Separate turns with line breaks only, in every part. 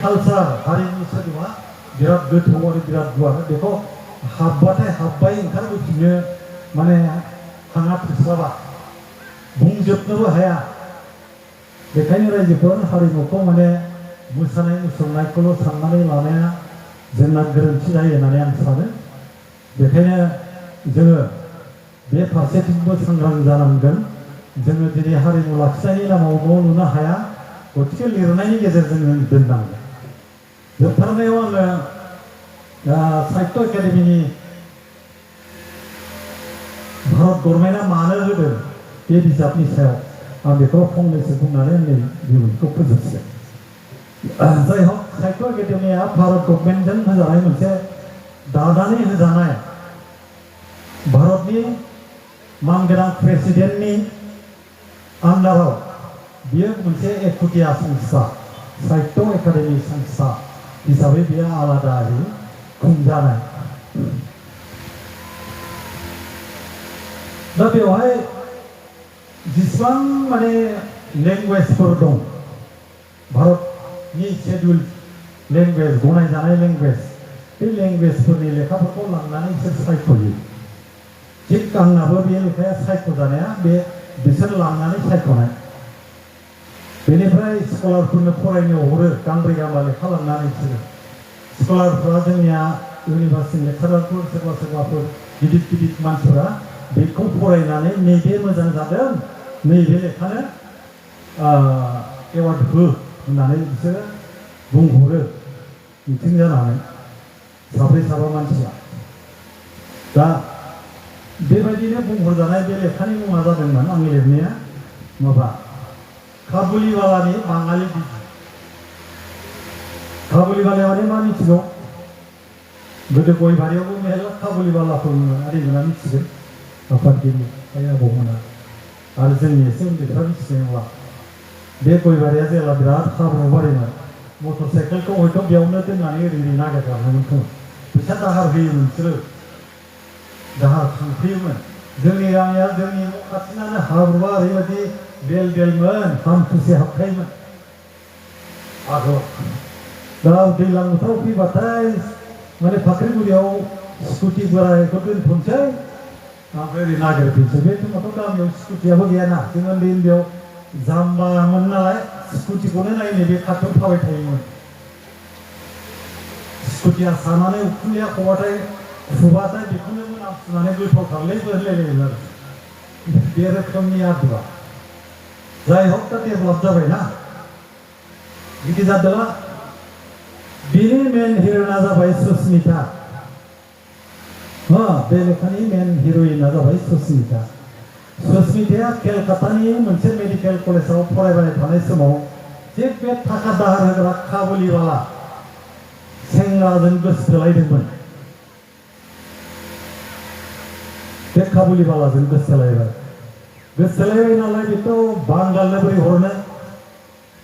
Culture हारिनि सोदोबा बिराद गोथौ आरो बिराद गुवार बेखौ हाबबाथाय हाबबाय ओंखारबोफिनो माने हाङा थोस्लाबा बुंजोबनोबो हाया बेखायनो रायजोफोर हारिमुखौ माने मोसानाय मुसुरनायखौल' साननानै लानाया जोंना गोरोन्थि जायो होननानै आं सानो बेखायनो जोङो बे फारसेथिंबो सांग्रां जानांगोन जोङो दिनै हारिमु लाखिनायनि नामाव न' लुनो हाया गतिके लिरनायनि गेजेरजों जों दोननांगोन जोबथारनायाव आङो साहित्य एकाडेमिनि भारत गभर्नमेन्टआ मानो होदों बे बिजाबनि सायाव आं बेखौ फंनैसो बुंनानै आंनि बिबुंथिखौ फोजोबसिगोन जाय हक साहित्य एकाडेमिया भारत गभर्नमेन्टजों होजानाय मोनसे दानानै होजानाय भारतनि मानगोनां प्रेसिडेन्टनि आन्डाराव बियो मोनसे एखुदिया संस्था साहित्य एकाडेमि संस्था हिसाबै बियो आलादायै खुंजानाय दा बेवहाय जेसेबां माने लेंगुवेजफोर दं भारतनि शेड्युल लेंगुवेज गनायजानाय लेंगुवेज बे लेंगुवेजफोरनि लेखाफोरखौ लांनानै बिसोर सायख'यो थिग आंनाबो बे लेखाया सायख'जानाया बे बिसोर लांनानै सायख'नाय बेनिफ्राय स्कलारफोरनो फरायनो हरो गांब्रै गांबा लेखा लांनानै बिसोरो स्कलारफ्रा जोंनिया इउनिभार्सिटि लेक्सारारफोर सोरबा सोरबाफोर गिदिर गिदिर मानसिफोरा बेखौ फरायनानै नैबे मोजां जादों नैबे लेखानो एवार्ड हो होननानै बिसोरो बुंहरो मिटिं जानानै साब्रै साबा मानसिया दा बेबायदिनो बुंहरजानाय बे लेखानि मुङा जादोंमोन आंनि लिरनाया माबा काबुलिवालानि बाङालि बिजि काबुलिवाला माने मा मिथिगौ गोदो गय बारियावबो मेरला काबुलिवालाफोर आरिमोना मिथिगोन आफादगिरि आइ आबौमोना आरो जोंनि एसे उन्दैफ्रा मिथिनाय नंला बे गय बारिया जेब्ला बिराद हाब्रु बारिमोन मटर साइकेलखौ हयथ' बेयावनो दोननानै ओरै नागिरलाङोमोन खोमा फैसा दाहार होयोमोन बिसोरो दाहार थांफैयोमोन जोंनि गामिया जोंनि न' खाथिनानो हाब्रुआ ओरैबायदि बेल बेलमोन हामखुसे हाबखायोमोन आगोलाव दा दैज्लां बोथोराव फैबाथाय माने फाख्रिगुरियाव स्कुटि बोरायखौ दोनथ'नोसै ओमफ्राय ओरै नागिरफैनोसै बे समावथ' गामियाव स्कुटियाबो गैयाना जों उन्दै उन्दैयाव जाम्बामोन नालाय स्कुटिखौनो नायनो बे खाथियाव थाबाय थायोमोन स्कुटिया सानानै उखुन्दैया खबाथाय खुबाथाय बेखौनो मोनामसुनानै गोथावथारलै होनलायलायोमोन आरो बे रोखोमनि आदुआ जाय हक दा डेभेलप जाबायना बिदि जादोंला बिनि मेन हिर'इना जाबाय सुस्मिता बे लेखानि मेन हिर'इना जाबाय सुस्मिता सुस्मिताया केलकातानि मोनसे मेडिकेल कलेजाव फरायबाय थानाय समाव जे बे थाखा दाहार होग्रा काबुलिवाला सेंग्राजों गोसोथोलायदोंमोन बे काबुलिवालाजों गोसोथोलायबाय नालाय बेखौ बांगालनो बोरै हरनो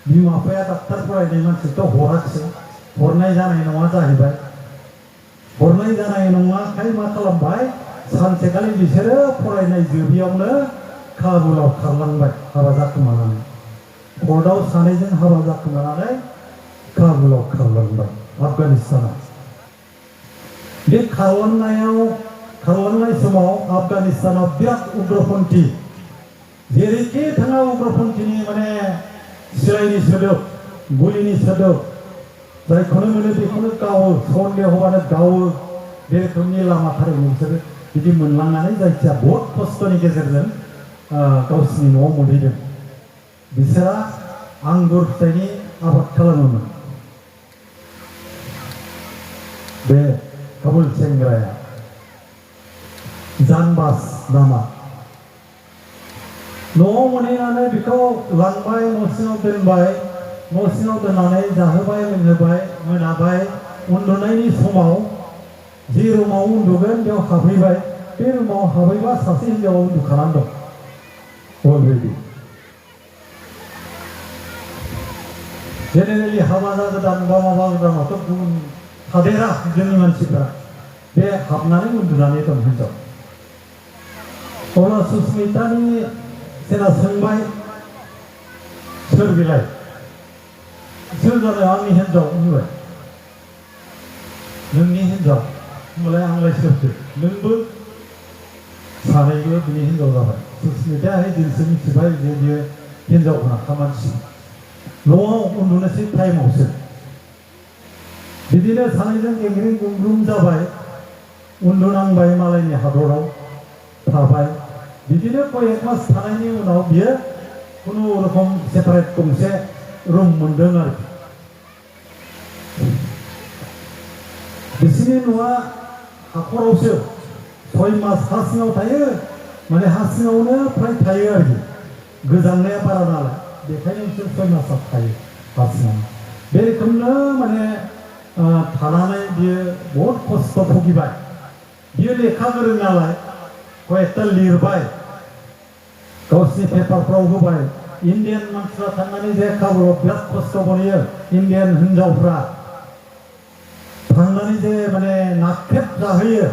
बिमा बिफाया डाक्टार फरायनाय मानसिथ' हराखिसै हरनाय जानाय नङा जाहैबाय हरनाय जानाय नङाखाय मा खालामबाय सानसेखालि बिसोरो फरायनाय जोबियावनो काबुलाव खारलांबाय हाबा जाखोमानानै कर्टआव सानैजों हाबा जाखोमानानै काबुलाव खारलांबाय आफगानिस्तानाव बे खारलांनाय समाव आफगानिस्तानाव बिराद उग्रपन्थी जेरैखि थाङा उग्रपन्थीनि माने सिलाइनि सोदोब गुलिनि सोदोब जायखौनो मोनो बेखौनो गावो सन्देह हबानो गावो बे रोखोमनि लामा थारैनो बिसोरो बिदि मोनलांनानै जायखिया बहुद खस्थ'नि गेजेरजों गावसिनि न'आव मोनहैदों बिसोरा आंगुर फिथाइनि आबाद खालामोमोन बे काबुल सेंग्राया जानबास नामा न'आव मोनहैनानै बेखौ लांबाय न' सिङाव दोनबाय न' सिङाव दोननानै जाहोबाय लोंहोबाय मोनाबाय उन्दुनायनि समाव जि रुमाव उन्दुगोन बेयाव हाबहैबाय बे रुमाव हाबहैबा सासे हिन्जावा उन्दुखानानै दं अलरेडि जेनेरेलि हाबा जागोदान बा माबा गोदानावथ' गुबुन थादेरा जोंनि मानसिफ्रा बे हाबनानै उन्दुनानै दं हिन्जाव अब्ला सुस्मितानि सेना सोंबाय सोर बिलाय सोर जानो आंनि हिन्जाव होनबाय नोंनि हिन्जाव होनबालाय आंलाय सोरथो नोंबो सानैबो बिनि हिन्जाव जाबाय सुस्मितायाहाय दिनैसो मिथिबाय जे बियो हिन्जाव गोनांखा मानसि न'आव उन्दुनोसै टाइमावसो बिदिनो सानैजों गेंग्रें गुंग्रुं जाबाय उन्दुनांबाय मालायनि हादराव थाबाय बिदिनो कयेक मास थानायनि उनाव बियो खुनुरखम सेपारेट गंसे रुम मोनदों आरोखि बिसिनि न'आ हाखरावसो 6 मास हा सिङाव थायो माने हा सिङावनो फ्राय थायो आरोखि गोजांनाया बारा नालाय बेखायनो बिसोर 6 मासाव थायो हा सिङाव बे रोखोमनो माने थानानै बियो बहुद खस्थ' भुगिबाय बियो लेखा गोरों नालाय कयेकटा लिरबाय गावसिनि पेपारफ्राव होबाय इन्डियान मानसिफ्रा थांनानै जे काबुलाव बिराद खस्थ' मोनहैयो इन्डियान हिन्जावफ्रा थांनानै जे माने नाख्रेब जाहैयो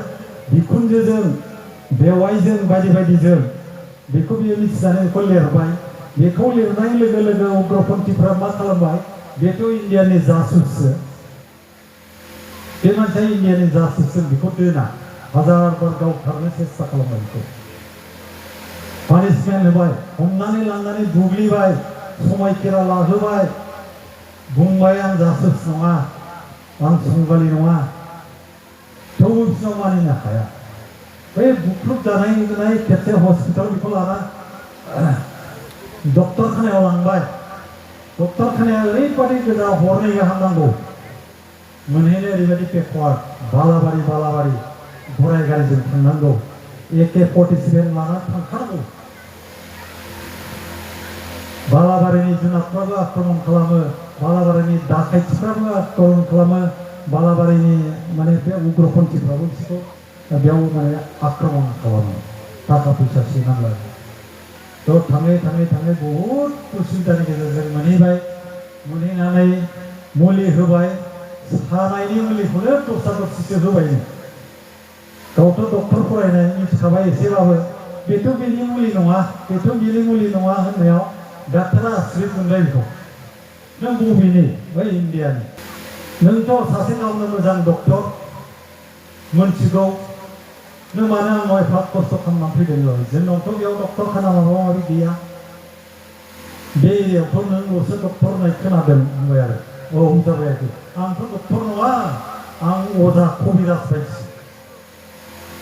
बिखुनजोजों बेवाइजों बायदि बायदिजों बेखौ बियो मिथिनानै बेखौ लिरबाय बेखौ लिरनाय लोगो लोगो उग्रपन्थिफ्रा मा खालामबाय बेथ' इन्डियानि जासुससो बे मानसिया इन्डियानि जासुसजों बेखौ दोना हाजार बार गावथारनो सेस्था खालामबाय बेखौ पानिशमेन्ट होबाय हमनानै लांनानै बुग्लिबाय समायखेरा लाहोबाय बुंबाय आं जासुस नङा आं संगालि नङा थेवबो बिसोरनाव मानिनो हाया बै बुख्रुब जानाय खेबसे हस्पिटाल बेखौ लाना डक्टरखानायाव लांबाय डक्टरखानाया ओरैबादि गोजा हरनै गाहाम नांगौ मोनहैनो ओरैबादि पेकवार्ड बालाबारि गराय गारिजों थांनांगौ AK-47 लाना थांथारगौ बालाबारिनि जुनारफ्राबो आक्रमण खालामो बालाबारिनि दाखाइथिफ्राबो आक्रमण खालामो बालाबारिनि माने बे उग्रपन्थिफ्राबो बिसोरखौ बेयाव माने आक्रमण खालामो थाखा फैसा सोनांलाय थ' थाङै बहुद उसुबिदानि गेजेरजों मोनहैनानै मुलि होबाय सानायनि मुलिखौनो दस्रासो होबायनो गावथ' डक्टर फरायनाय मिथिखाबाय एसेबाबो बेथ' बेनि मुलि नङा होननायाव डाक्टारा आश्रित मोनबाय बेखौ नों बबेनि बै इन्डियानि नोंथ' सासे गावनो मोजां डक्टर मोनथिगौ नों मानो आंनाव एफा खस्थ' खालामनानै फैदों जोंनावथ' बेयाव डक्टर खाना माबा माबि गैया बे एरियायावथ' नोंल'सो डक्टर होननाय खोनादों होनबाय आरो औ जाबाय आरोखि आंथ' डक्टर नङा आं अजा कबिराज बायदिसो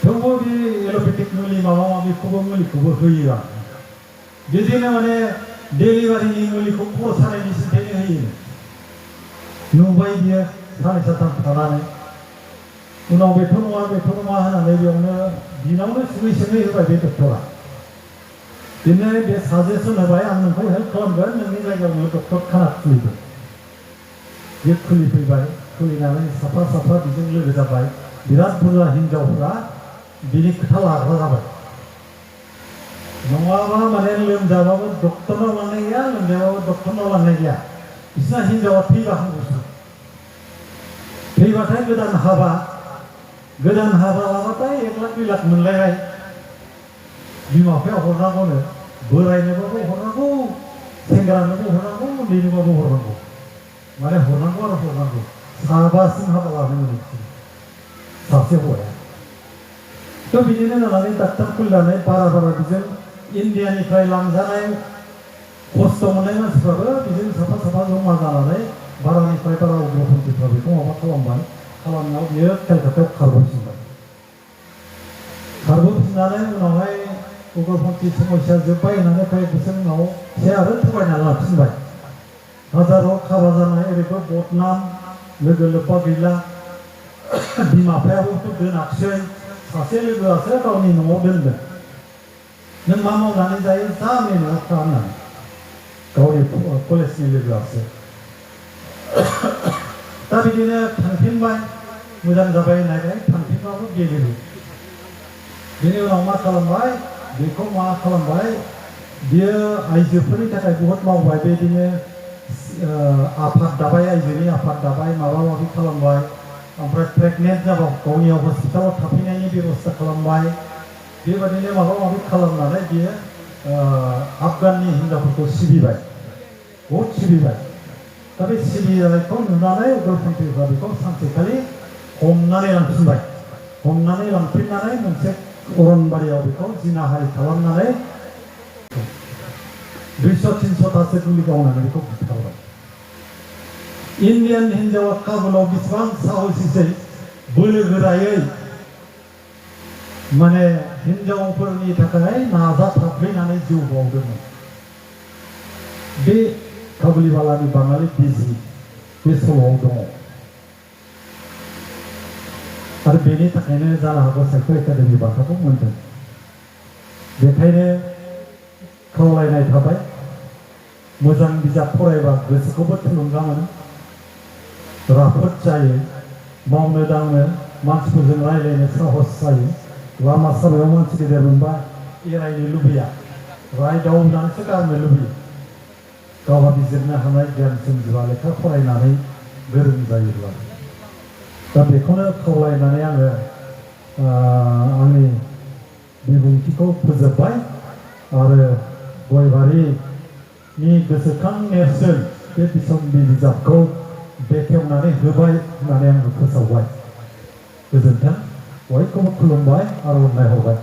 थेवबो बे एल'पेथिक मुलि माबा माबिखौबो मुलिखौबो होयो आं बिदिनो माने डेलिभारिनि मुलिखौ खर' सानायनि सिन्थायनो होयो नुबाय बियो सानै साथाम थानानै उनाव बेथ' नङा होननानै बेयावनो बिनावनो सोङै होबाय बे डक्टरा बिदिनो बे साजेसन होबाय आं नोंखौ हेल्प खालामगोन नोंनि जायगायावनो डक्टर खाना खुलिगोन बे खुलिफैबाय खुलिनानै साफा बेजों लोगो जाबाय बिराद बुरजा हिन्जावफ्रा बिनि खोथा लाग्रा जाबाय नङाबा माने लोमजाबाबो डक्टरनाव लांनाय गैया लोमजाबाबो डक्टरनाव लांनाय गैया बिसोरना हिन्जावा थैबा हामगौसो थैबाथाय गोदान हाबा लाबाथाय 1 लाख 2 लाख मोनलायबाय बिमा बिफाया हरनांगौनो बोरायनोबाबो हरनांगौ सेंग्रानोबो हरनांगौ उन्दैनोबाबो हरनांगौ माने हरनांगौ साबासिम हाबा लानो मोनो सासे हौवाया थ' बिदिनो नालाय डाक्टार खुलिनानै बारा बिजों इन्डियानिफ्राय लांजानाय खस्थ' मोननाय मानसिफ्राबो बिजों साफा जमा जानानै बारानिफ्राय बारा उग्रपन्थिफ्रा बेखौ माबा खालामनायाव बियो केलकातायाव खारबोफिननानै उनावहाय उग्रपन्थि समस्या जोब्बाय होननानै कयेक बोसोर उनाव आरो थगायना लाफिनबाय हाजाराव हाबा जानाय ओरैबो बदनाम लोगो लोब्बा गैला बिमा बिफायाबोथ' दोनाखिसै सासे लोगोआसो गावनि न'आव दोनदों नों मा मावनानै जायो जा आंनि न'आव था होननानै गावनि कलेजनि लोगोआसो दा बिदिनो थांफिनबाय मोजां जाबाय होननानै थांफिनबाबो गेलेयो बेनि उनाव मा खालामबाय बियो आइजोफोरनि थाखाय बहुद मावबाय बेबायदिनो आफाद दाबाय आइजोनि आफाद दाबाय माबा माबि खालामबाय ओमफ्राय प्रेगनेन्ट जाबा गावनियाव हस्पिटालाव थाफैनायनि बेबस्था खालामबाय बेबायदिनो माबा माबि खालामनानै बियो आफगाननि हिन्जावफोरखौ सिबिबाय बहुद सिबिबाय दा बे सिबिनायखौ नुनानै उदालफान्थिफ्रा बेखौ सानसेखालि हमनानै लांफिनबाय। हमनानै लांफिननानै मोनसे अरनबारियाव बेखौ जिनाहारि खालामनानै 200-300तासो गुलि गावनानै बेखौ बुथारबाय। इन्डियान हिन्जावा काबुलाव बेसेबां साहसिसै बोलो गोरायै माने हिन्जावफोरनि थाखाय नाजाथाबहैनानै जिउ बाउदोंमोन। बे काबुलिवालानि बाङालि बिजि बे सल'आव दङ। आरो बेनि थाखायनो जानो हागौ साहित्य एकाडेमि बान्थाखौ मोनदों। बेखायनो खावलायनाय थाबाय, मोजां बिजाब फरायबा गोसोखौबो थुलुंगा मोनो, राफोद जायो, मावनो दांनो मानसिफोरजों रायज्लायनो साहस जायो। लामा सामायाव मानसि गेदेर मोनबा एरायनो लुबैया, रायदावनानैसो गारनो लुबैयो। गावहा बिजिरनो हानाय गियान सोमजिबा लेखा फरायनानै गोरों जायोब्ला। दा बेखौनो खावलायनानै आङो आंनि बिबुंथिखौ फोजोबबाय आरो गयबारिनि गोसोखां नेरसोन बे बिसम्बि बिजाबखौ बेखेवनानै होबाय होननानै आङो फोसावबाय। गोजोन्थों, बयखौबो खुलुमबाय आरो अननाय हरबाय।